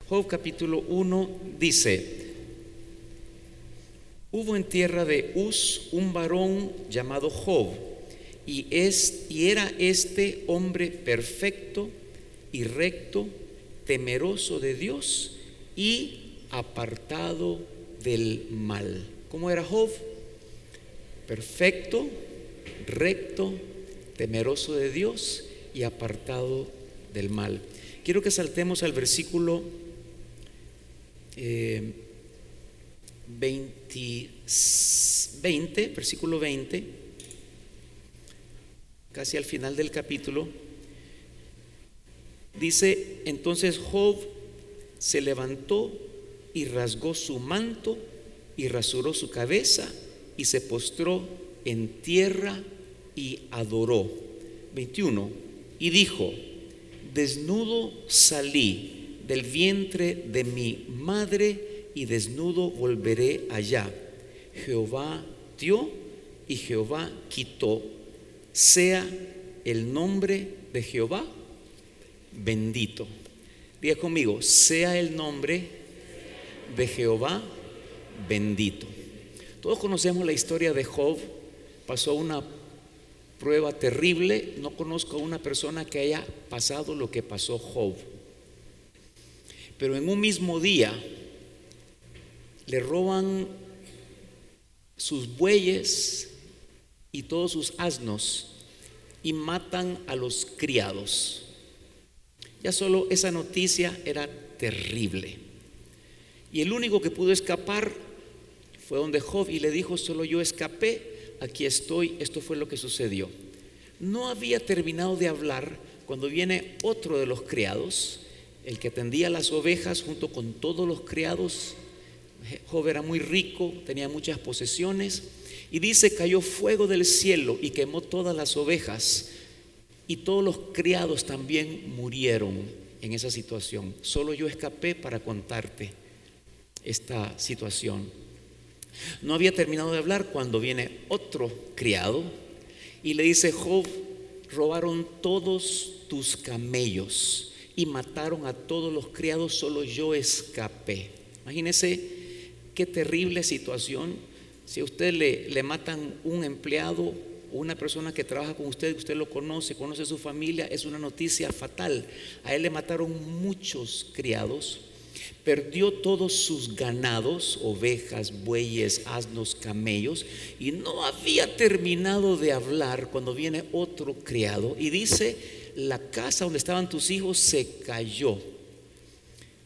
Job capítulo 1 dice: hubo en tierra de Uz un varón llamado Job, y era este hombre perfecto y recto, temeroso de Dios y apartado del mal. ¿Cómo era Job? Perfecto, recto, temeroso de Dios y apartado del mal. Quiero que saltemos al versículo 20, versículo 20, casi al final del capítulo. Dice: entonces Job se levantó y rasgó su manto y rasuró su cabeza y se postró en tierra y adoró. 21. Y dijo: desnudo salí del vientre de mi madre y desnudo volveré allá. Jehová dio y Jehová quitó. Sea el nombre de Jehová bendito. Diga conmigo: sea el nombre de Jehová bendito. Todos conocemos la historia de Job. Pasó una prueba terrible. No conozco a una persona que haya pasado lo que pasó Job. Pero en un mismo día le roban sus bueyes y todos sus asnos y matan a los criados. Ya solo esa noticia era terrible. Y el único que pudo escapar fue donde Job y le dijo: solo yo escapé, aquí estoy, esto fue lo que sucedió. No había terminado de hablar cuando viene otro de los criados, el que atendía las ovejas junto con todos los criados. Job era muy rico, tenía muchas posesiones, y dice: cayó fuego del cielo y quemó todas las ovejas, y todos los criados también murieron en esa situación. Solo yo escapé para contarte esta situación. No había terminado de hablar cuando viene otro criado y le dice: Job, robaron todos tus camellos y mataron a todos los criados, solo yo escapé. Imagínese qué terrible situación. Si a usted le matan un empleado o una persona que trabaja con usted, usted lo conoce su familia, es una noticia fatal. A él le mataron muchos criados, perdió todos sus ganados, ovejas, bueyes, asnos, camellos, y no había terminado de hablar cuando viene otro criado y dice: la casa donde estaban tus hijos se cayó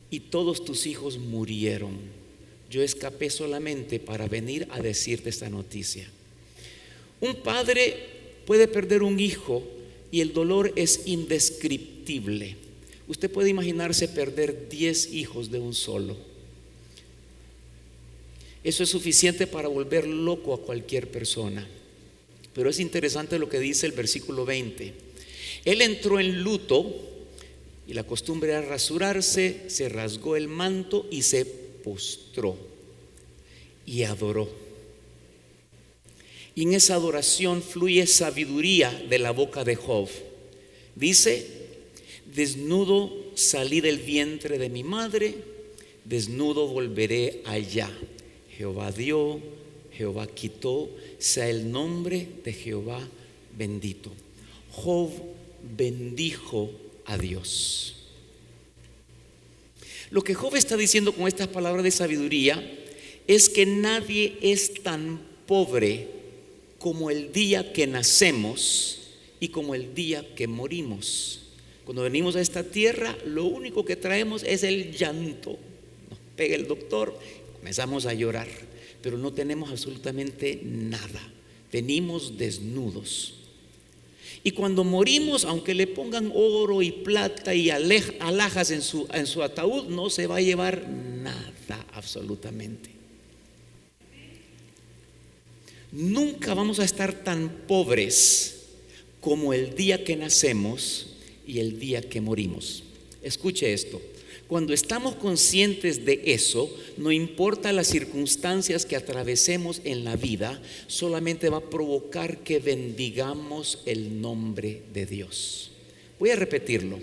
y todos tus hijos murieron. Yo escapé solamente para venir a decirte esta noticia. Un padre puede perder un hijo y el dolor es indescriptible. Usted puede imaginarse perder 10 hijos de un solo. Eso es suficiente para volver loco a cualquier persona. Pero es interesante lo que dice el versículo 20. Él entró en luto, y la costumbre era rasurarse, se rasgó el manto y se postró y adoró. Y en esa adoración fluye sabiduría de la boca de Job. Dice: desnudo salí del vientre de mi madre, desnudo volveré allá. Jehová dio, Jehová quitó, sea el nombre de Jehová bendito. Job bendijo a Dios. Lo que Job está diciendo con estas palabras de sabiduría es que nadie es tan pobre como el día que nacemos y como el día que morimos. Cuando venimos a esta tierra, lo único que traemos es el llanto. Nos pega el doctor, comenzamos a llorar, pero no tenemos absolutamente nada. Venimos desnudos. Y cuando morimos, aunque le pongan oro y plata y alhajas en su ataúd, no se va a llevar nada absolutamente. Nunca vamos a estar tan pobres como el día que nacemos y el día que morimos. Escuche esto: cuando estamos conscientes de eso, no importa las circunstancias que atravesemos en la vida, solamente va a provocar que bendigamos el nombre de Dios. Voy a repetirlo.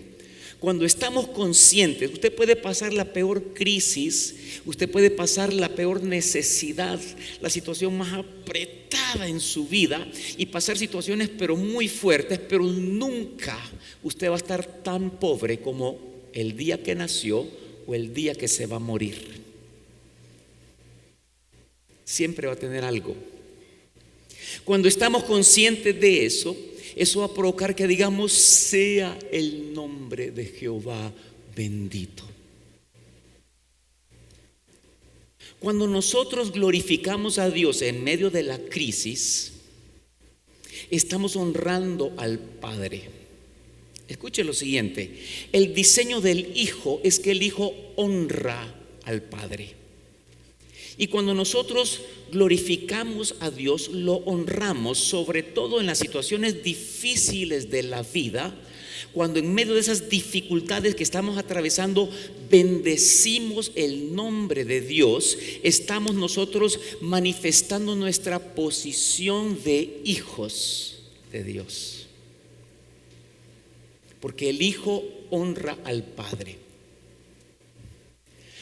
Cuando estamos conscientes, usted puede pasar la peor crisis, usted puede pasar la peor necesidad, la situación más apretada en su vida y pasar situaciones pero muy fuertes, pero nunca usted va a estar tan pobre como el día que nació o el día que se va a morir. Siempre va a tener algo. Cuando estamos conscientes de eso, eso va a provocar que digamos: sea el nombre de Jehová bendito. Cuando nosotros glorificamos a Dios en medio de la crisis, estamos honrando al Padre. Escuche lo siguiente: el diseño del Hijo es que el Hijo honra al Padre. Y cuando nosotros glorificamos a Dios, lo honramos, sobre todo en las situaciones difíciles de la vida. Cuando en medio de esas dificultades que estamos atravesando, bendecimos el nombre de Dios, estamos nosotros manifestando nuestra posición de hijos de Dios. Porque el Hijo honra al Padre.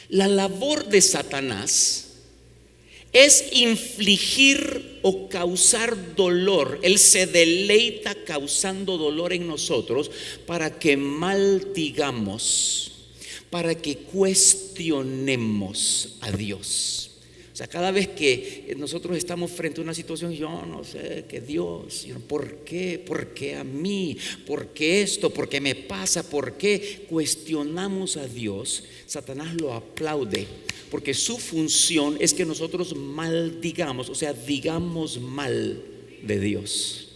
La labor de Satanás es infligir o causar dolor. Él se deleita causando dolor en nosotros para que maldigamos, para que cuestionemos a Dios. O sea, cada vez que nosotros estamos frente a una situación, yo no sé, que Dios, ¿por qué? ¿Por qué a mí? ¿Por qué esto? ¿Por qué me pasa? ¿Por qué? Cuestionamos a Dios. Satanás lo aplaude, porque su función es que nosotros maldigamos, o sea, digamos mal de Dios.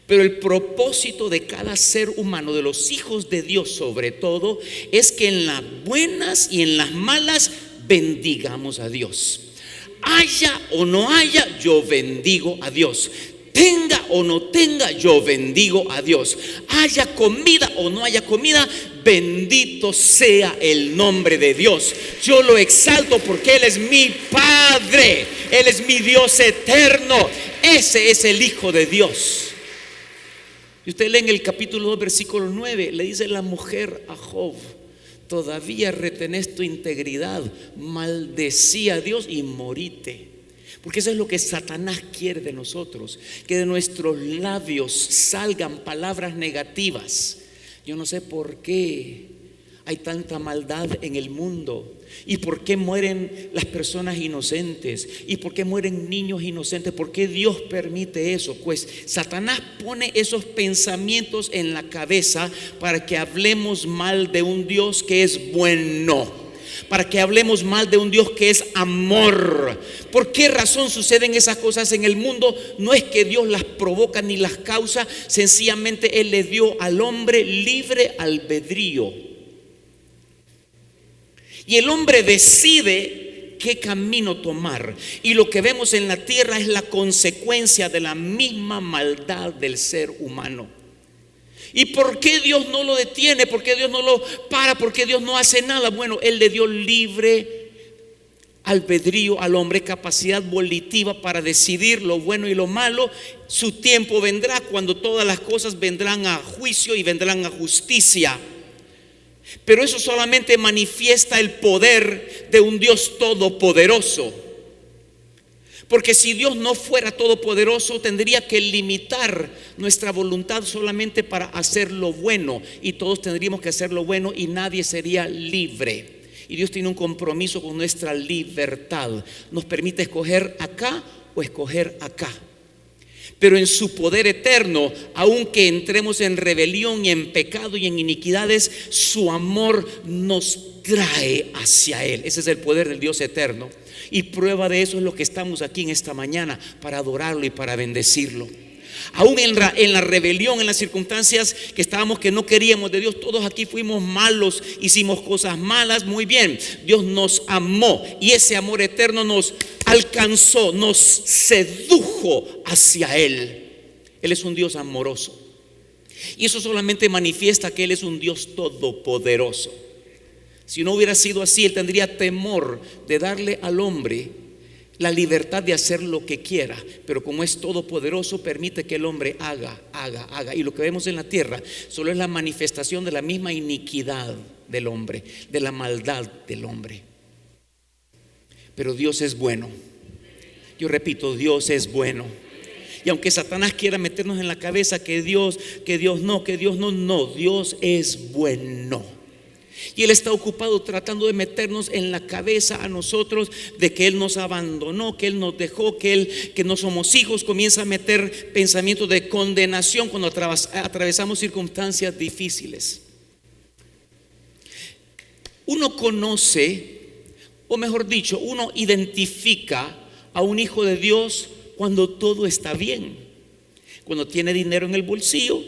Pero el propósito de cada ser humano, de los hijos de Dios sobre todo, es que en las buenas y en las malas bendigamos a Dios. Haya o no haya, yo bendigo a Dios. Tenga o no tenga, yo bendigo a Dios. Haya comida o no haya comida, bendito sea el nombre de Dios. Yo lo exalto porque Él es mi Padre, Él es mi Dios eterno. Ese es el Hijo de Dios. Y usted lee en el capítulo 2, versículo 9, le dice la mujer a Job: todavía retenés tu integridad, maldecí a Dios y morite. Porque eso es lo que Satanás quiere de nosotros, que de nuestros labios salgan palabras negativas. Yo no sé por qué hay tanta maldad en el mundo, y por qué mueren las personas inocentes, y por qué mueren niños inocentes. ¿Por qué Dios permite eso? Pues Satanás pone esos pensamientos en la cabeza para que hablemos mal de un Dios que es bueno, para que hablemos mal de un Dios que es amor. ¿Por qué razón suceden esas cosas en el mundo? No es que Dios las provoca ni las causa, sencillamente Él le dio al hombre libre albedrío. Y el hombre decide qué camino tomar. Y lo que vemos en la tierra es la consecuencia de la misma maldad del ser humano. ¿Y por qué Dios no lo detiene? ¿Por qué Dios no lo para? ¿Por qué Dios no hace nada? Bueno, Él le dio libre albedrío al hombre, capacidad volitiva para decidir lo bueno y lo malo. Su tiempo vendrá cuando todas las cosas vendrán a juicio y vendrán a justicia. Pero eso solamente manifiesta el poder de un Dios todopoderoso. Porque si Dios no fuera todopoderoso, tendría que limitar nuestra voluntad solamente para hacer lo bueno, y todos tendríamos que hacer lo bueno y nadie sería libre. Y Dios tiene un compromiso con nuestra libertad. Nos permite escoger acá o escoger acá. Pero en su poder eterno, aunque entremos en rebelión y en pecado y en iniquidades, su amor nos trae hacia Él. Ese es el poder del Dios eterno. Y prueba de eso es lo que estamos aquí en esta mañana, para adorarlo y para bendecirlo. Aún en la rebelión, en las circunstancias que estábamos, que no queríamos de Dios, todos aquí fuimos malos, hicimos cosas malas, muy bien. Dios nos amó y ese amor eterno nos alcanzó, nos sedujo hacia Él. Él es un Dios amoroso, y eso solamente manifiesta que Él es un Dios todopoderoso. Si no hubiera sido así, Él tendría temor de darle al hombre la libertad de hacer lo que quiera, pero como es todopoderoso, permite que el hombre haga. Y lo que vemos en la tierra solo es la manifestación de la misma iniquidad del hombre, de la maldad del hombre. Pero Dios es bueno. Yo repito, Dios es bueno. Y aunque Satanás quiera meternos en la cabeza que Dios no, Dios es bueno. Y Él está ocupado tratando de meternos en la cabeza a nosotros de que Él nos abandonó, que Él nos dejó, que no somos hijos. Comienza a meter pensamientos de condenación cuando atravesamos circunstancias difíciles. Uno conoce, o mejor dicho, uno identifica a un hijo de Dios cuando todo está bien, cuando tiene dinero en el bolsillo,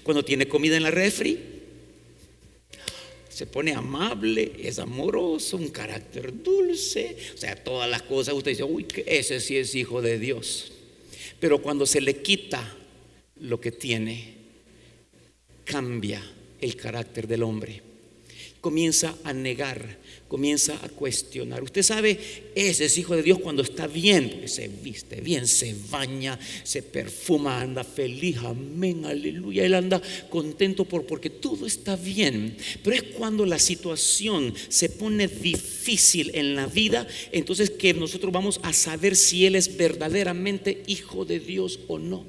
cuando tiene comida en la refri, se pone amable, es amoroso, un carácter dulce, o sea, todas las cosas. Usted dice, uy, que ese sí es hijo de Dios. Pero cuando se le quita lo que tiene, cambia el carácter del hombre. Comienza a negar, comienza a cuestionar. Usted sabe, ese es hijo de Dios cuando está bien, porque se viste bien, se baña, se perfuma, anda feliz, amén, aleluya. Él anda contento porque todo está bien. Pero es cuando la situación se pone difícil en la vida, entonces que nosotros vamos a saber si él es verdaderamente hijo de Dios o no.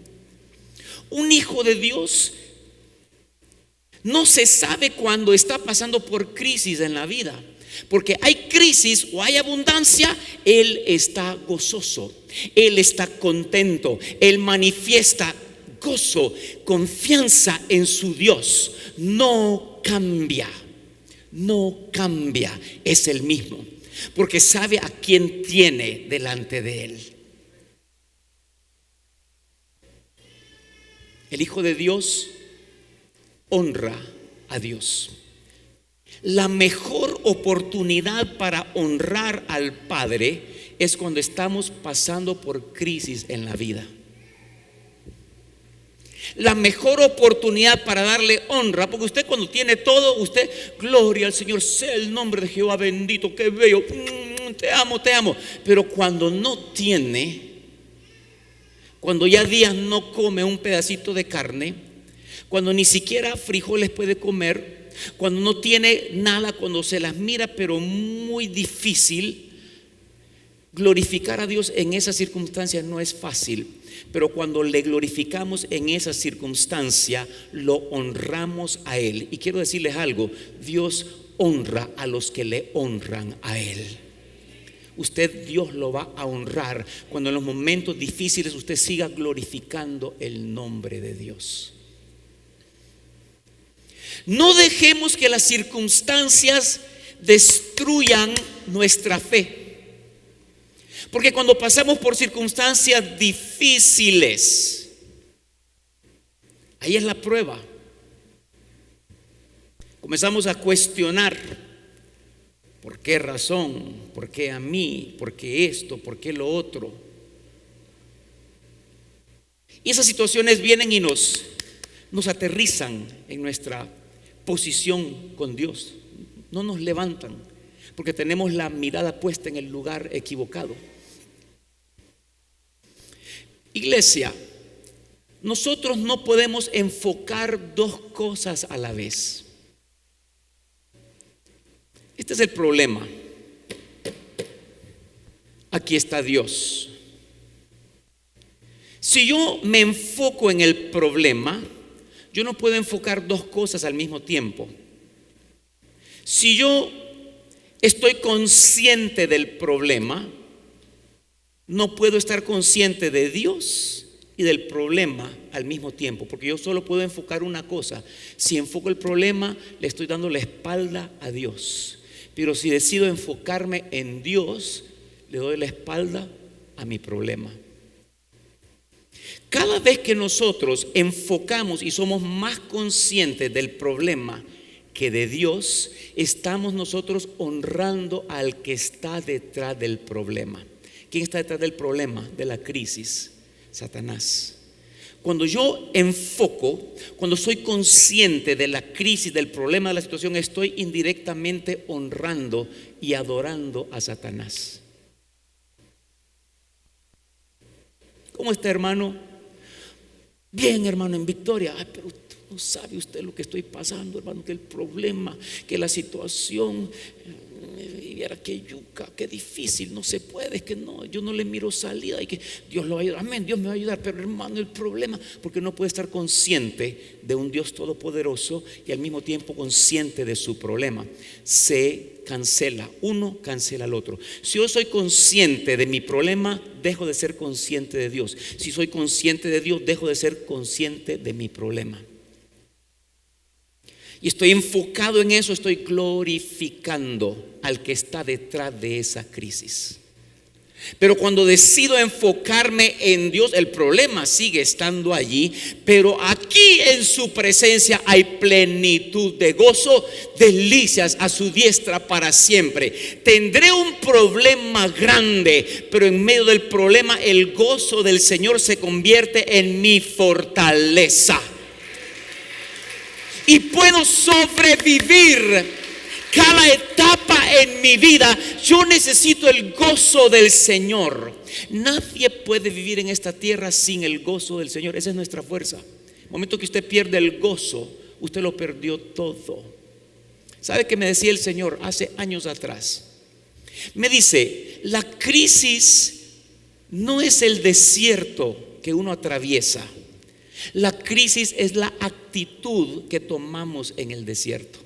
Un hijo de Dios no se sabe cuando está pasando por crisis en la vida, porque hay crisis o hay abundancia, Él está gozoso, Él está contento, Él manifiesta gozo, confianza en su Dios. No cambia, es el mismo, porque sabe a quién tiene delante de Él. El Hijo de Dios honra a Dios. La mejor oportunidad para honrar al Padre es cuando estamos pasando por crisis en la vida. La mejor oportunidad para darle honra, porque usted cuando tiene todo, usted, gloria al Señor, sea el nombre de Jehová bendito, qué bello, te amo. Pero cuando no tiene, cuando ya días no come un pedacito de carne, cuando ni siquiera frijoles puede comer, cuando no tiene nada, cuando se las mira pero muy difícil, glorificar a Dios en esas circunstancias no es fácil. Pero cuando le glorificamos en esa circunstancia, lo honramos a Él. Y quiero decirles algo, Dios honra a los que le honran a Él. Dios lo va a honrar cuando en los momentos difíciles usted siga glorificando el nombre de Dios. No dejemos que las circunstancias destruyan nuestra fe, porque cuando pasamos por circunstancias difíciles, ahí es la prueba. Comenzamos a cuestionar: ¿por qué razón? ¿Por qué a mí? ¿Por qué esto? ¿Por qué lo otro? Y esas situaciones vienen y nos aterrizan en nuestra posición con Dios, no nos levantan, porque tenemos la mirada puesta en el lugar equivocado. Iglesia, nosotros no podemos enfocar dos cosas a la vez. Este es el problema. Aquí está Dios. Si yo me enfoco en el problema, yo no puedo enfocar dos cosas al mismo tiempo. Si yo estoy consciente del problema, no puedo estar consciente de Dios y del problema al mismo tiempo, porque yo solo puedo enfocar una cosa. Si enfoco el problema, le estoy dando la espalda a Dios. Pero si decido enfocarme en Dios, le doy la espalda a mi problema. Cada vez que nosotros enfocamos y somos más conscientes del problema que de Dios, estamos nosotros honrando al que está detrás del problema. ¿Quién está detrás del problema, de la crisis? Satanás. Cuando yo enfoco, cuando soy consciente de la crisis, del problema, de la situación, estoy indirectamente honrando y adorando a Satanás. ¿Cómo está, hermano? Bien, hermano, en victoria. Ay, pero no sabe usted lo que estoy pasando, hermano, que el problema, que la situación, y viera que yuca, que difícil, no se puede, es que no, yo no le miro salida, y que Dios lo va a ayudar, amén, Dios me va a ayudar. Pero hermano, el problema, porque no puede estar consciente de un Dios todopoderoso y al mismo tiempo consciente de su problema. Se cancela, uno cancela al otro. Si yo soy consciente de mi problema, dejo de ser consciente de Dios. Si soy consciente de Dios, dejo de ser consciente de mi problema. Y estoy enfocado en eso, estoy glorificando al que está detrás de esa crisis. Pero cuando decido enfocarme en Dios, el problema sigue estando allí, pero aquí en su presencia hay plenitud de gozo, delicias a su diestra para siempre. Tendré un problema grande, pero en medio del problema el gozo del Señor se convierte en mi fortaleza. Y puedo sobrevivir cada etapa en mi vida. Yo necesito el gozo del Señor. Nadie puede vivir en esta tierra sin el gozo del Señor. Esa es nuestra fuerza. El momento que usted pierde el gozo, usted lo perdió todo. ¿Sabe qué me decía el Señor hace años atrás? Me dice, la crisis no es el desierto que uno atraviesa. La crisis es la actitud que tomamos en el desierto.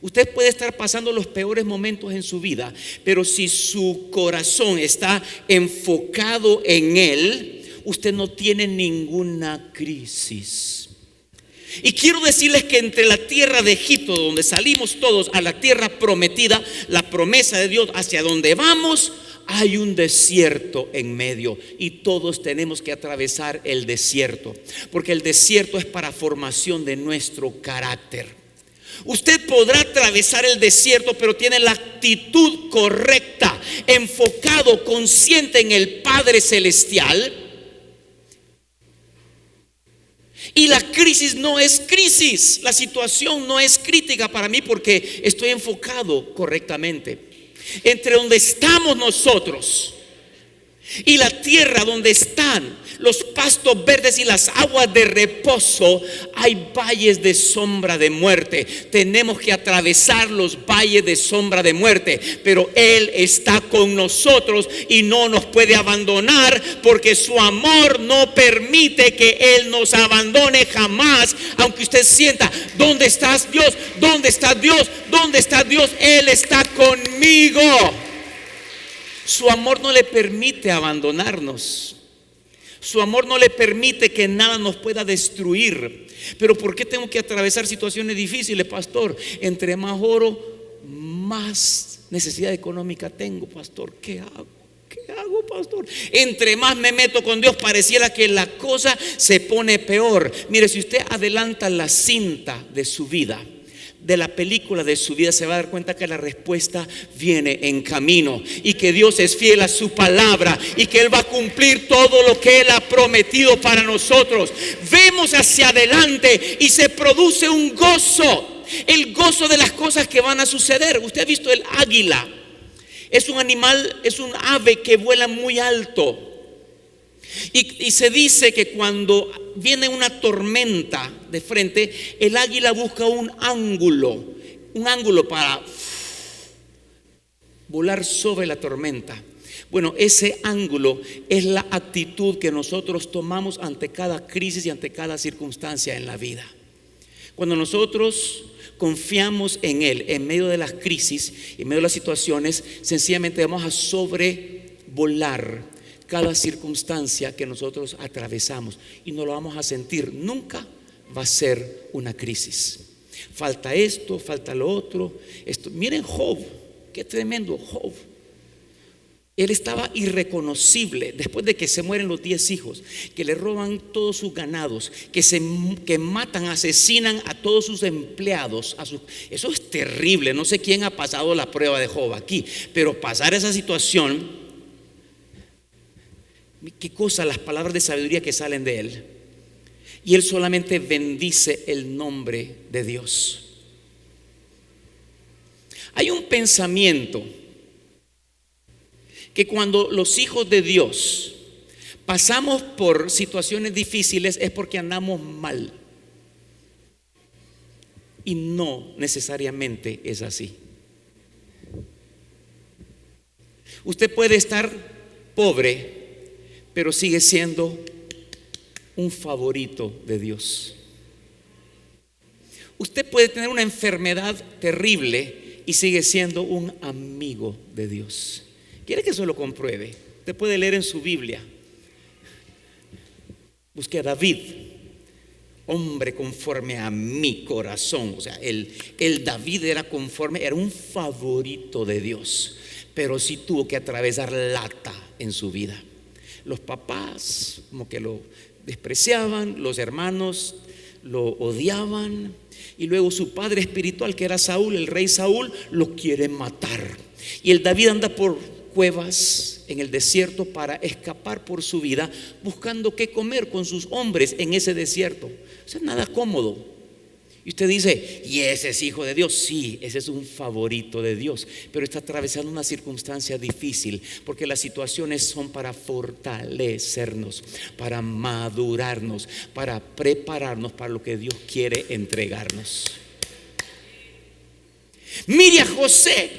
Usted puede estar pasando los peores momentos en su vida, pero si su corazón está enfocado en Él, usted no tiene ninguna crisis. Y quiero decirles que entre la tierra de Egipto, donde salimos todos, a la tierra prometida, la promesa de Dios hacia donde vamos, hay un desierto en medio y todos tenemos que atravesar el desierto, porque el desierto es para formación de nuestro carácter. Usted podrá atravesar el desierto, pero tiene la actitud correcta, enfocado, consciente en el Padre Celestial. Y la crisis no es crisis, la situación no es crítica para mí porque estoy enfocado correctamente. Entre donde estamos nosotros y la tierra donde están los pastos verdes y las aguas de reposo, hay valles de sombra de muerte. Tenemos que atravesar los valles de sombra de muerte, pero Él está con nosotros y no nos puede abandonar, porque su amor no permite que Él nos abandone jamás. Aunque usted sienta, ¿dónde estás, Dios? ¿Dónde está Dios? ¿Dónde está Dios? Él está conmigo. Su amor no le permite abandonarnos. Su amor no le permite que nada nos pueda destruir. Pero ¿por qué tengo que atravesar situaciones difíciles, pastor? Entre más oro, más necesidad económica tengo, pastor. ¿Qué hago? ¿Qué hago, pastor? Entre más me meto con Dios, pareciera que la cosa se pone peor. Mire, si usted adelanta la cinta de su vida, de la película de su vida, se va a dar cuenta que la respuesta viene en camino y que Dios es fiel a su palabra y que Él va a cumplir todo lo que Él ha prometido para nosotros. Vemos hacia adelante y se produce un gozo, el gozo de las cosas que van a suceder. Usted ha visto el águila. Es un animal, es un ave que vuela muy alto. Y se dice que cuando viene una tormenta de frente, el águila busca un ángulo para volar sobre la tormenta. Bueno, ese ángulo es la actitud que nosotros tomamos ante cada crisis y ante cada circunstancia en la vida. Cuando nosotros confiamos en Él en medio de las crisis, en medio de las situaciones, sencillamente vamos a sobrevolar cada circunstancia que nosotros atravesamos y no lo vamos a sentir. Nunca va a ser una crisis. Falta esto, falta lo otro. Miren Job, qué tremendo Job. Él estaba irreconocible después de que se mueren los 10 hijos, que le roban todos sus ganados, que matan, asesinan a todos sus empleados. Eso es terrible. No sé quién ha pasado la prueba de Job aquí, pero pasar esa situación, qué cosa las palabras de sabiduría que salen de él. y él solamente bendice el nombre de Dios. Hay un pensamiento que cuando los hijos de Dios pasamos por situaciones difíciles es porque andamos mal, y no necesariamente es así. Usted puede estar pobre, pero sigue siendo un favorito de Dios. Usted puede tener una enfermedad terrible y sigue siendo un amigo de Dios. ¿Quiere que eso lo compruebe? Usted puede leer en su Biblia. Busque a David, hombre conforme a mi corazón. O sea, el David era un favorito de Dios, pero sí tuvo que atravesar lata en su vida. Los papás como que lo despreciaban, los hermanos lo odiaban, y luego su padre espiritual, que era Saúl, el rey Saúl, lo quiere matar. Y el David anda por cuevas en el desierto para escapar por su vida, buscando qué comer con sus hombres en ese desierto. O sea, nada cómodo. Y usted dice, ¿y ese es hijo de Dios? Sí, ese es un favorito de Dios, pero está atravesando una circunstancia difícil, porque las situaciones son para fortalecernos, para madurarnos, para prepararnos para lo que Dios quiere entregarnos. Mire a José,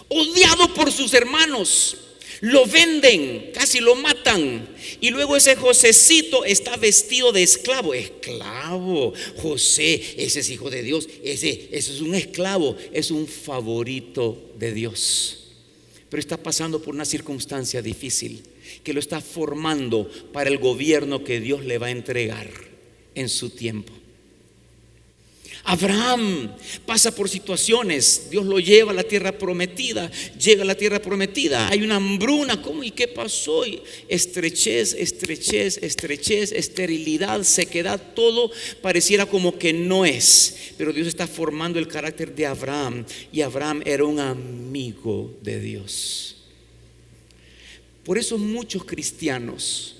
odiado por sus hermanos, lo venden, casi lo matan, y luego ese Josecito está vestido de esclavo. Esclavo, José, ese es hijo de Dios, ese es un esclavo, es un favorito de Dios, pero está pasando por una circunstancia difícil que lo está formando para el gobierno que Dios le va a entregar en su tiempo. Abraham pasa por situaciones, Dios lo lleva a la tierra prometida, llega a la tierra prometida, hay una hambruna, ¿cómo y qué pasó? Y estrechez, esterilidad, sequedad, todo pareciera como que no es, pero Dios está formando el carácter de Abraham, y Abraham era un amigo de Dios. Por eso muchos cristianos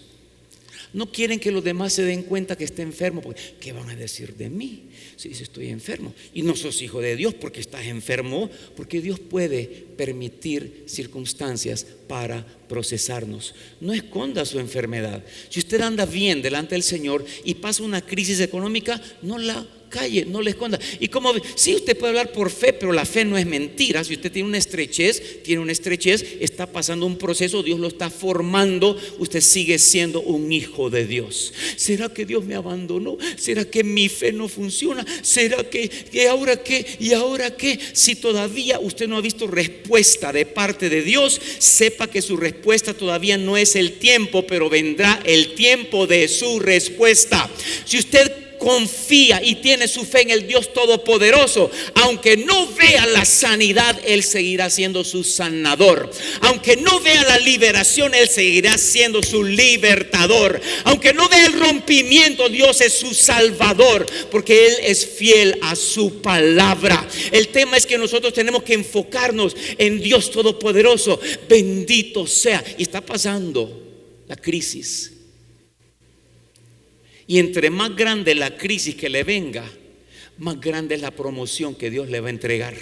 no quieren que los demás se den cuenta que está enfermo, porque ¿qué van a decir de mí si estoy enfermo? Y no sos hijo de Dios porque estás enfermo, porque Dios puede permitir circunstancias para procesarnos. No esconda su enfermedad. Si usted anda bien delante del Señor y pasa una crisis económica, no la calle, no le esconda. Y como sí, usted puede hablar por fe, pero la fe no es mentira. Si usted tiene una estrechez, está pasando un proceso, Dios lo está formando, usted sigue siendo un hijo de Dios. ¿Será que Dios me abandonó? ¿Será que mi fe no funciona? ¿Será que ahora qué? ¿Y ahora qué? Si todavía usted no ha visto respuesta de parte de Dios, sepa que su respuesta todavía no es el tiempo, pero vendrá el tiempo de su respuesta. Si usted confía y tiene su fe en el Dios Todopoderoso, aunque no vea la sanidad, Él seguirá siendo su sanador. Aunque no vea la liberación, Él seguirá siendo su libertador. Aunque no vea el rompimiento, Dios es su salvador, porque Él es fiel a su palabra. El tema es que nosotros tenemos que enfocarnos en Dios Todopoderoso. Bendito sea. Y está pasando la crisis. Y entre más grande la crisis que le venga, más grande es la promoción que Dios le va a entregar.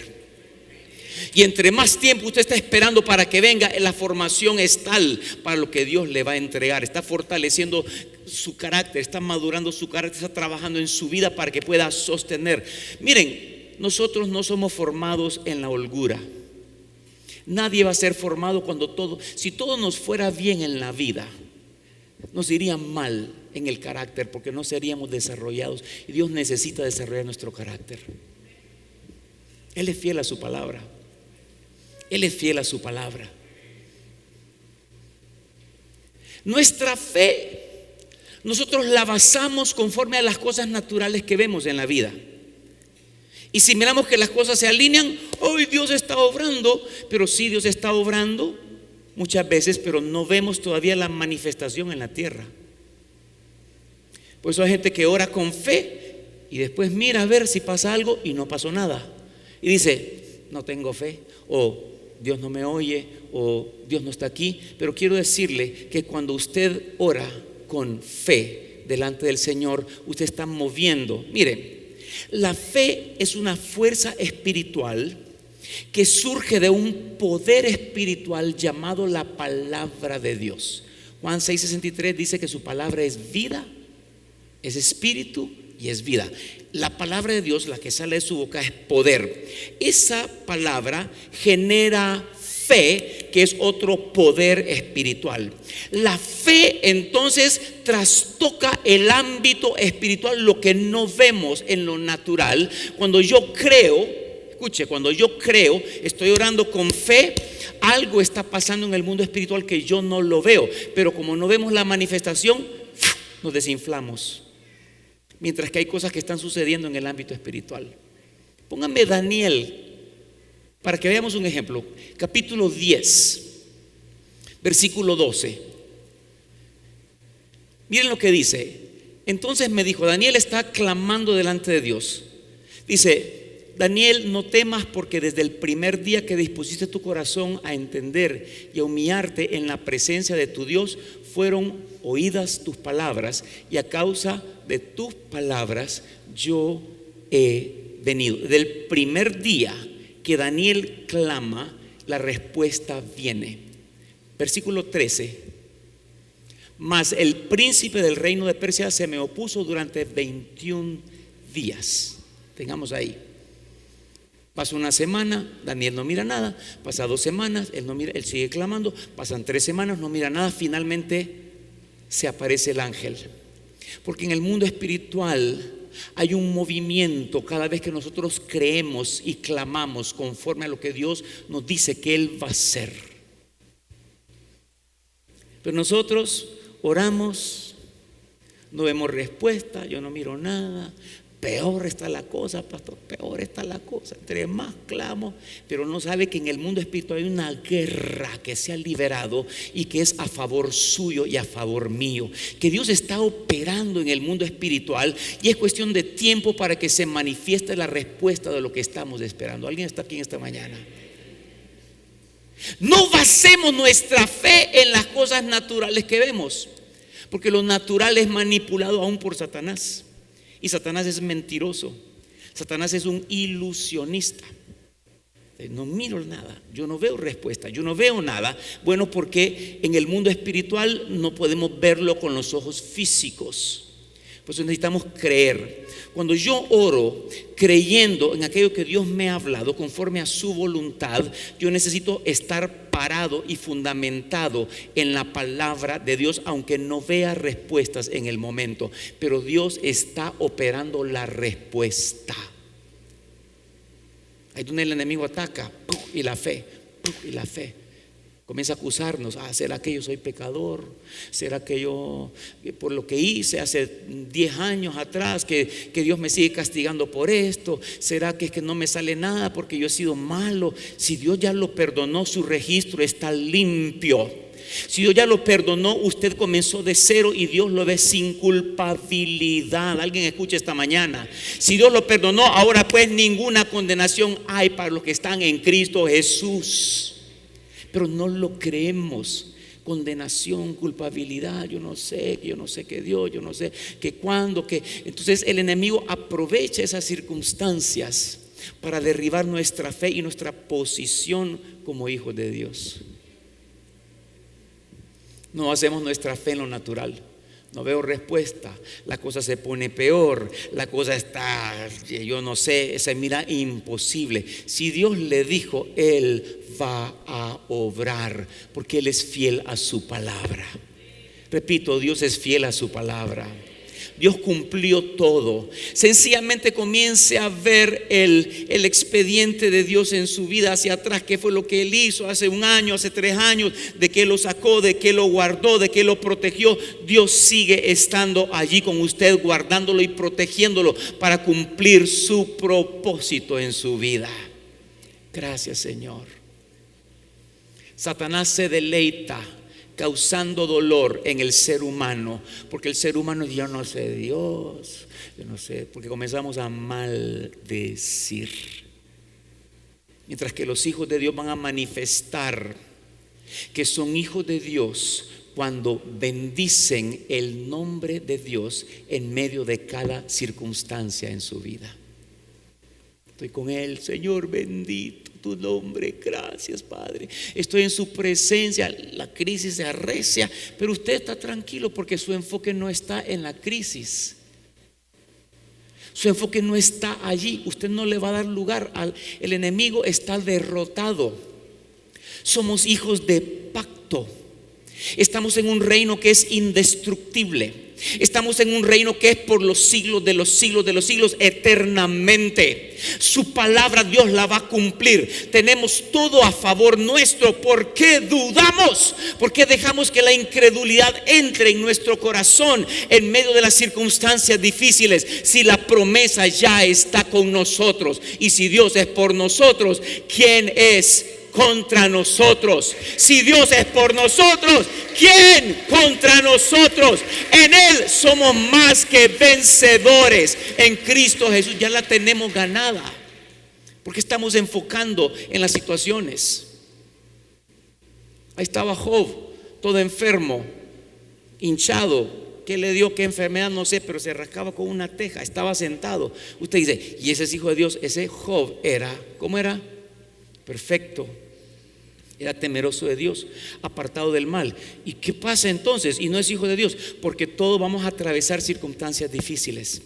Y entre más tiempo usted está esperando para que venga, la formación es tal para lo que Dios le va a entregar. Está fortaleciendo su carácter, está madurando su carácter, está trabajando en su vida para que pueda sostener. Miren, nosotros no somos formados en la holgura. Nadie va a ser formado si todo nos fuera bien en la vida, nos iría mal en el carácter, porque no seríamos desarrollados, y Dios necesita desarrollar nuestro carácter. Él es fiel a su palabra. Él es fiel a su palabra. Nuestra fe, nosotros la basamos conforme a las cosas naturales que vemos en la vida. Y si miramos que las cosas se alinean, hoy Dios está obrando, pero sí, Dios está obrando muchas veces, pero no vemos todavía la manifestación en la tierra. Por eso hay gente que ora con fe y después mira a ver si pasa algo y no pasó nada. Y dice, no tengo fe, o Dios no me oye, o Dios no está aquí. Pero quiero decirle que cuando usted ora con fe, delante del Señor, usted está moviendo. Mire, la fe es una fuerza espiritual que surge de un poder espiritual llamado la palabra de Dios. Juan 6:63 dice que su palabra es vida, es espíritu y es vida. La palabra de Dios, la que sale de su boca, es poder. Esa palabra genera fe, que es otro poder espiritual. La fe entonces trastoca el ámbito espiritual, lo que no vemos en lo natural. Cuando yo creo, escuche, cuando yo creo, estoy orando con fe, algo está pasando en el mundo espiritual que yo no lo veo, pero como no vemos la manifestación, nos desinflamos. Mientras que hay cosas que están sucediendo en el ámbito espiritual. Pónganme Daniel, para que veamos un ejemplo. Capítulo 10, versículo 12. Miren lo que dice. Entonces me dijo, Daniel está clamando delante de Dios. Dice, Daniel, no temas, porque desde el primer día que dispusiste tu corazón a entender y a humillarte en la presencia de tu Dios, fueron oídas tus palabras, y a causa de tus palabras yo he venido. Del primer día que Daniel clama, la respuesta viene. Versículo 13. Mas el príncipe del reino de Persia se me opuso durante 21 días. Tengamos ahí. Pasa una semana, Daniel no mira nada. Pasa 2 semanas, él no mira, él sigue clamando. Pasan 3 semanas, no mira nada. Finalmente se aparece el ángel. Porque en el mundo espiritual hay un movimiento cada vez que nosotros creemos y clamamos conforme a lo que Dios nos dice que Él va a hacer. Pero nosotros oramos, no vemos respuesta, yo no miro nada. Peor está la cosa, pastor, peor está la cosa. Entre más clamo, pero no sabe que en el mundo espiritual hay una guerra que se ha liberado y que es a favor suyo y a favor mío. Que Dios está operando en el mundo espiritual y es cuestión de tiempo para que se manifieste la respuesta de lo que estamos esperando. ¿Alguien está aquí en esta mañana? No basemos nuestra fe en las cosas naturales que vemos, porque lo natural es manipulado aún por Satanás. Y Satanás es mentiroso. Satanás es un ilusionista. No miro nada, yo no veo respuesta, yo no veo nada. Bueno, porque en el mundo espiritual no podemos verlo con los ojos físicos. Por eso necesitamos creer. Cuando yo oro creyendo en aquello que Dios me ha hablado conforme a su voluntad, yo necesito estar parado y fundamentado en la palabra de Dios, aunque no vea respuestas en el momento. Pero Dios está operando la respuesta. Ahí donde el enemigo ataca, y la fe, y la fe comienza a acusarnos. ¿Será que yo soy pecador? ¿Será que yo, por lo que hice hace 10 años atrás, que Dios me sigue castigando por esto? ¿Será que es que no me sale nada porque yo he sido malo? Si Dios ya lo perdonó, su registro está limpio. Si Dios ya lo perdonó, usted comenzó de cero y Dios lo ve sin culpabilidad. Alguien escucha esta mañana. Si Dios lo perdonó, ahora pues ninguna condenación hay para los que están en Cristo Jesús. Pero no lo creemos. Condenación, culpabilidad, yo no sé que Dios, yo no sé que cuándo, que. Entonces el enemigo aprovecha esas circunstancias para derribar nuestra fe y nuestra posición como hijos de Dios. No hacemos nuestra fe en lo natural. No veo respuesta, la cosa se pone peor, la cosa está, yo no sé, se mira imposible. Si Dios le dijo, Él va a obrar, porque Él es fiel a su palabra. Repito, Dios es fiel a su palabra. Dios cumplió todo. Sencillamente comience a ver el expediente de Dios en su vida hacia atrás. ¿Qué fue lo que Él hizo hace 1 año, hace 3 años? ¿De qué lo sacó? ¿De qué lo guardó? ¿De qué lo protegió? Dios sigue estando allí con usted, guardándolo y protegiéndolo para cumplir su propósito en su vida. Gracias, Señor. Satanás se deleita causando dolor en el ser humano, porque el ser humano dice, yo no sé Dios, yo no sé, porque comenzamos a maldecir. Mientras que los hijos de Dios van a manifestar que son hijos de Dios cuando bendicen el nombre de Dios en medio de cada circunstancia en su vida. Estoy con Él, Señor, bendito tu nombre, gracias Padre. Estoy en su presencia, la crisis se arrecia, pero usted está tranquilo porque su enfoque no está en la crisis. Su enfoque no está allí. Usted no le va a dar lugar el enemigo está derrotado. Somos hijos de pacto. Estamos en un reino que es indestructible. Estamos en un reino que es por los siglos de los siglos de los siglos, eternamente. Su palabra Dios la va a cumplir. Tenemos todo a favor nuestro. ¿Por qué dudamos? ¿Por qué dejamos que la incredulidad entre en nuestro corazón en medio de las circunstancias difíciles? Si la promesa ya está con nosotros, y si Dios es por nosotros, ¿quién es contra nosotros? Si Dios es por nosotros, ¿quién contra nosotros? En Él somos más que vencedores. En Cristo Jesús ya la tenemos ganada, porque estamos enfocando en las situaciones. Ahí estaba Job, todo enfermo, hinchado. ¿Qué le dio? ¿Qué enfermedad? No sé, pero se rascaba con una teja. Estaba sentado. Usted dice, y ese es hijo de Dios. Ese Job era, ¿cómo era? Perfecto. Era temeroso de Dios, apartado del mal. ¿Y qué pasa entonces? Y no es hijo de Dios, porque todos vamos a atravesar circunstancias difíciles.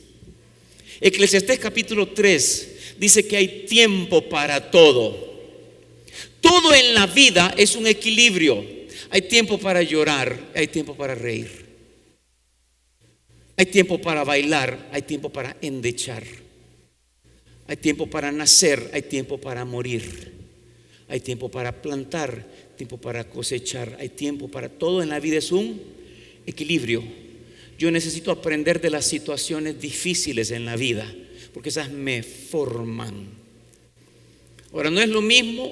Eclesiastés capítulo 3 dice que hay tiempo para todo. Todo en la vida es un equilibrio. Hay tiempo para llorar, hay tiempo para reír. Hay tiempo para bailar, hay tiempo para endechar. Hay tiempo para nacer, hay tiempo para morir. Hay tiempo para plantar, tiempo para cosechar. Hay tiempo para todo en la vida, es un equilibrio. Yo necesito aprender de las situaciones difíciles en la vida, porque esas me forman. Ahora, no es lo mismo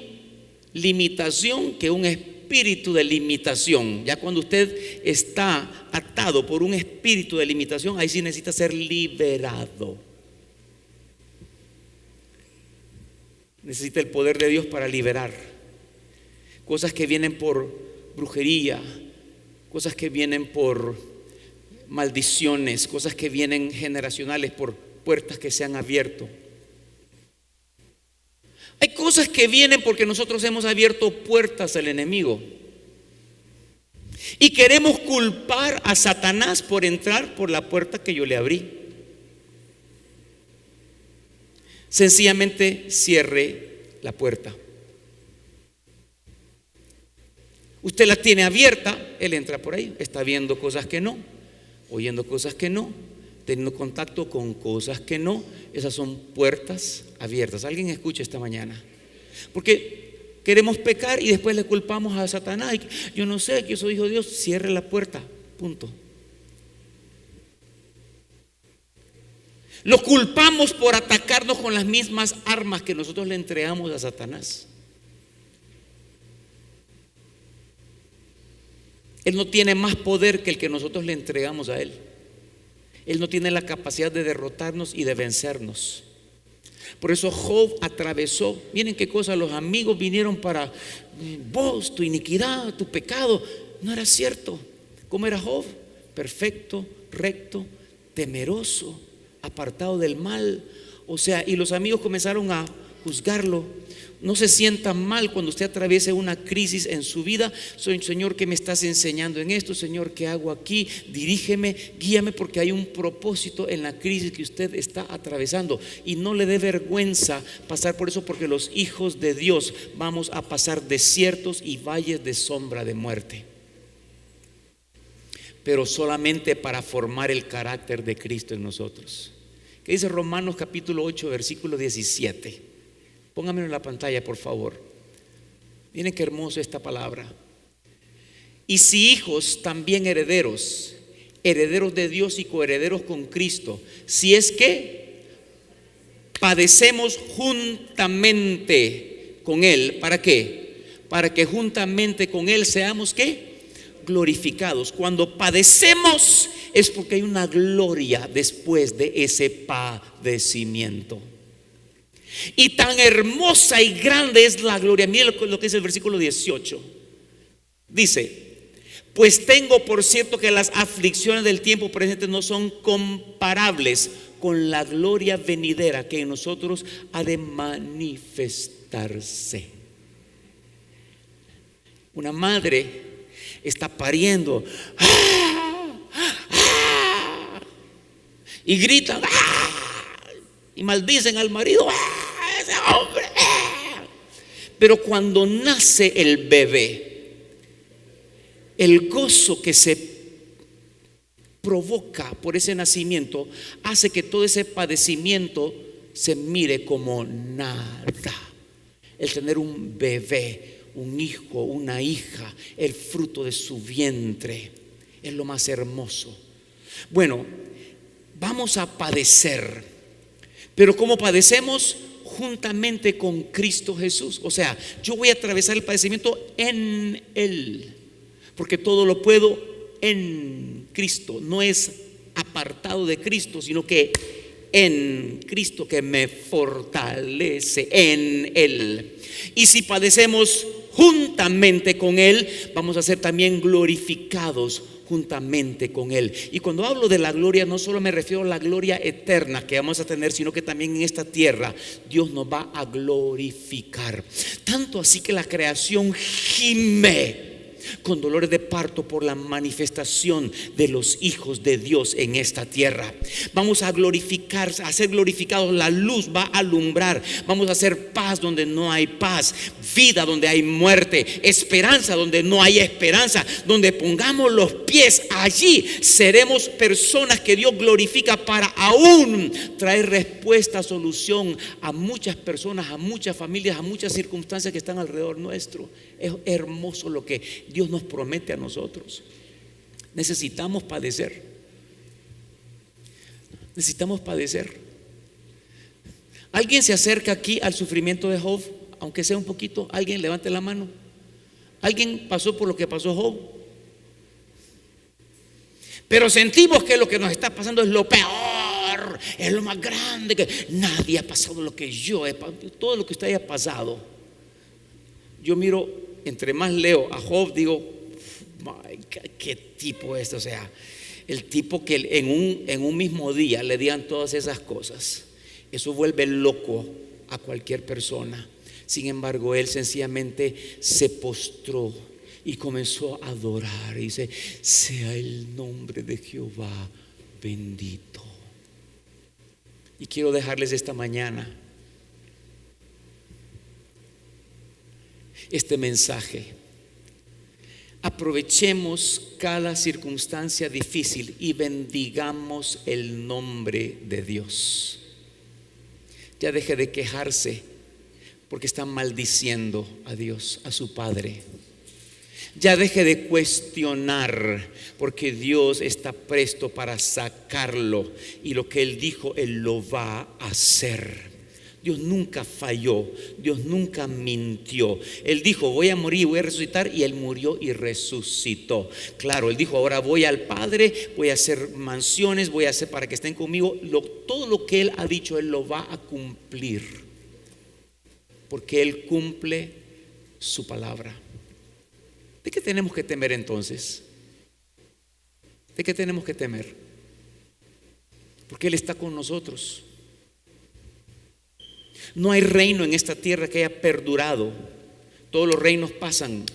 limitación que un espíritu de limitación. Ya cuando usted está atado por un espíritu de limitación, ahí sí necesita ser liberado. Necesita el poder de Dios para liberar cosas que vienen por brujería, cosas que vienen por maldiciones, cosas que vienen generacionales, por puertas que se han abierto. Hay cosas que vienen porque nosotros hemos abierto puertas al enemigo y queremos culpar a Satanás por entrar por la puerta que yo le abrí. Sencillamente cierre la puerta. Usted la tiene abierta, él entra por ahí, está viendo cosas que no, oyendo cosas que no, teniendo contacto con cosas que no. Esas son puertas abiertas. Alguien escucha esta mañana, porque queremos pecar y después le culpamos a Satanás. Yo no sé, que yo soy hijo de Dios. Cierre la puerta, punto. Lo culpamos por atacarnos con las mismas armas que nosotros le entregamos a Satanás. Él no tiene más poder que el que nosotros le entregamos a Él. Él no tiene la capacidad de derrotarnos y de vencernos. Por eso Job atravesó. Miren qué cosa, los amigos vinieron para vos, tu iniquidad, tu pecado. No era cierto. ¿Cómo era Job? Perfecto, recto, temeroso, apartado del mal. O sea, y los amigos comenzaron a juzgarlo. No se sienta mal cuando usted atraviese una crisis en su vida. Señor, ¿qué me estás enseñando en esto? Señor, ¿qué hago aquí? Dirígeme, guíame, porque hay un propósito en la crisis que usted está atravesando. Y no le dé vergüenza pasar por eso, porque los hijos de Dios vamos a pasar desiertos y valles de sombra de muerte, pero solamente para formar el carácter de Cristo en nosotros. ¿Qué dice Romanos capítulo 8, versículo 17? Póngamelo en la pantalla, por favor. Miren qué hermosa esta palabra. Y si hijos, también herederos, herederos de Dios y coherederos con Cristo, si es que padecemos juntamente con Él. ¿Para qué? Para que juntamente con Él seamos ¿qué? Glorificados. Cuando padecemos es porque hay una gloria después de ese padecimiento. Y tan hermosa y grande es la gloria. Miren lo que dice el versículo 18. Dice: Pues tengo por cierto que las aflicciones del tiempo presente no son comparables con la gloria venidera que en nosotros ha de manifestarse. Una madre está pariendo y gritan y maldicen al marido, ese hombre. Pero cuando nace el bebé, el gozo que se provoca por ese nacimiento hace que todo ese padecimiento se mire como nada. El tener un bebé, un hijo, una hija, el fruto de su vientre, es lo más hermoso. Bueno, vamos a padecer, pero ¿cómo padecemos? Juntamente con Cristo Jesús. O sea, yo voy a atravesar el padecimiento en Él, porque todo lo puedo en Cristo. No es apartado de Cristo, sino que en Cristo, que me fortalece en Él. Y si padecemos juntamente con Él, vamos a ser también glorificados juntamente con Él. Y cuando hablo de la gloria, no solo me refiero a la gloria eterna que vamos a tener, sino que también en esta tierra Dios nos va a glorificar. Tanto así que la creación gime con dolores de parto por la manifestación de los hijos de Dios en esta tierra. Vamos a glorificar, a ser glorificados. La luz va a alumbrar. Vamos a hacer paz donde no hay paz, vida donde hay muerte, esperanza donde no hay esperanza. Donde pongamos los pies, allí seremos personas que Dios glorifica para aún traer respuesta, solución a muchas personas, a muchas familias, a muchas circunstancias que están alrededor nuestro. Es hermoso lo que Dios nos promete a nosotros. Necesitamos padecer. Necesitamos padecer. ¿Alguien se acerca aquí al sufrimiento de Job? Aunque sea un poquito. ¿Alguien levante la mano? ¿Alguien pasó por lo que pasó Job? Pero sentimos que lo que nos está pasando es lo peor, es lo más grande, que nadie ha pasado lo que yo he pasado, todo lo que usted haya pasado. Yo miro, entre más leo a Job, digo, my God, ¿qué tipo es? O sea, el tipo que en un mismo día le digan todas esas cosas, eso vuelve loco a cualquier persona. Sin embargo, él sencillamente se postró y comenzó a adorar. Y dice, sea el nombre de Jehová bendito. Y quiero dejarles esta mañana este mensaje. Aprovechemos cada circunstancia difícil y bendigamos el nombre de Dios. Ya deje de quejarse porque está maldiciendo a Dios, a su Padre. Ya deje de cuestionar porque Dios está presto para sacarlo, y lo que Él dijo, Él lo va a hacer. Dios nunca falló, Dios nunca mintió. Él dijo, voy a morir, voy a resucitar, y Él murió y resucitó. Claro, Él dijo, ahora voy al Padre, voy a hacer mansiones, voy a hacer para que estén conmigo. Todo lo que Él ha dicho, Él lo va a cumplir, porque Él cumple su palabra. ¿De qué tenemos que temer entonces? ¿De qué tenemos que temer? Porque Él está con nosotros. No hay reino en esta tierra que haya perdurado. Todos los reinos pasan,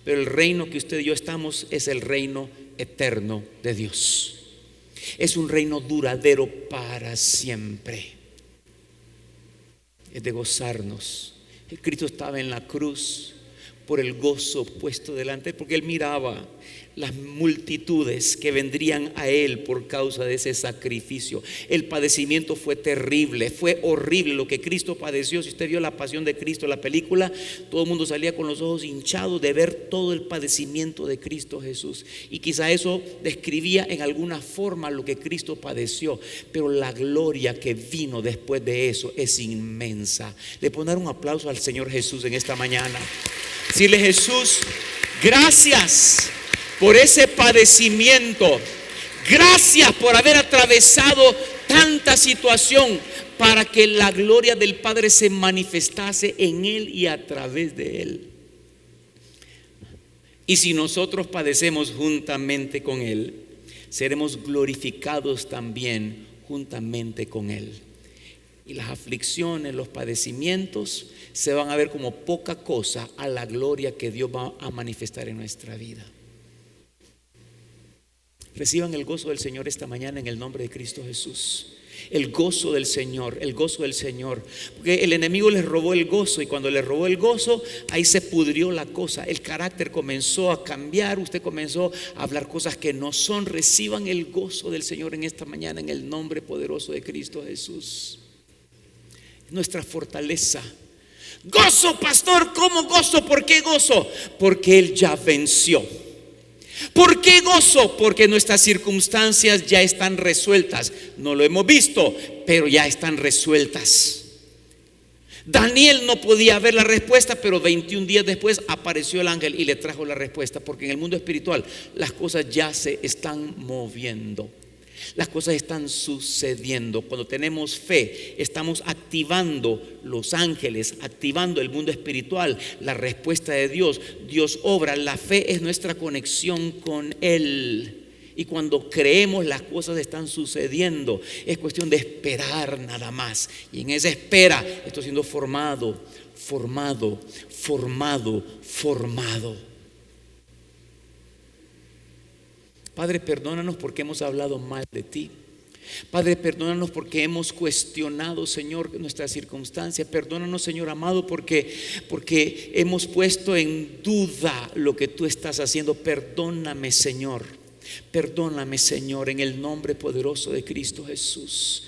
pero el reino que usted y yo estamos es el reino eterno de Dios. Es un reino duradero para siempre. Es de gozarnos. Cristo estaba en la cruz por el gozo puesto delante, porque Él miraba las multitudes que vendrían a Él por causa de ese sacrificio. El padecimiento fue terrible, fue horrible lo que Cristo padeció. Si usted vio La Pasión de Cristo, la película, todo el mundo salía con los ojos hinchados de ver todo el padecimiento de Cristo Jesús. Y quizá eso describía en alguna forma lo que Cristo padeció, pero la gloria que vino después de eso es inmensa. Le puedo dar un aplauso al Señor Jesús en esta mañana. Decirle, Jesús, gracias por ese padecimiento. Gracias por haber atravesado tanta situación para que la gloria del Padre se manifestase en Él y a través de Él. Y si nosotros padecemos juntamente con Él, seremos glorificados también juntamente con Él. Y las aflicciones, los padecimientos se van a ver como poca cosa a la gloria que Dios va a manifestar en nuestra vida. Reciban el gozo del Señor esta mañana en el nombre de Cristo Jesús. El gozo del Señor, el gozo del Señor. Porque el enemigo les robó el gozo, y cuando les robó el gozo, ahí se pudrió la cosa. El carácter comenzó a cambiar, usted comenzó a hablar cosas que no son. Reciban el gozo del Señor en esta mañana en el nombre poderoso de Cristo Jesús. Nuestra fortaleza. Gozo, pastor, ¿cómo gozo? ¿Por qué gozo? Porque Él ya venció. ¿Por qué gozo? Porque nuestras circunstancias ya están resueltas. No lo hemos visto, pero ya están resueltas. Daniel no podía ver la respuesta, pero 21 días después apareció el ángel y le trajo la respuesta. Porque en el mundo espiritual las cosas ya se están moviendo. Las cosas están sucediendo. Cuando tenemos fe, estamos activando los ángeles, activando el mundo espiritual, la respuesta de Dios. Dios obra. La fe es nuestra conexión con Él. Y cuando creemos, las cosas están sucediendo. Es cuestión de esperar nada más. Y en esa espera estoy siendo formado. Padre, perdónanos porque hemos hablado mal de ti. Padre, perdónanos porque hemos cuestionado, Señor, nuestras circunstancias. Perdónanos, Señor amado, porque hemos puesto en duda lo que tú estás haciendo. Perdóname, Señor. Perdóname, Señor, en el nombre poderoso de Cristo Jesús.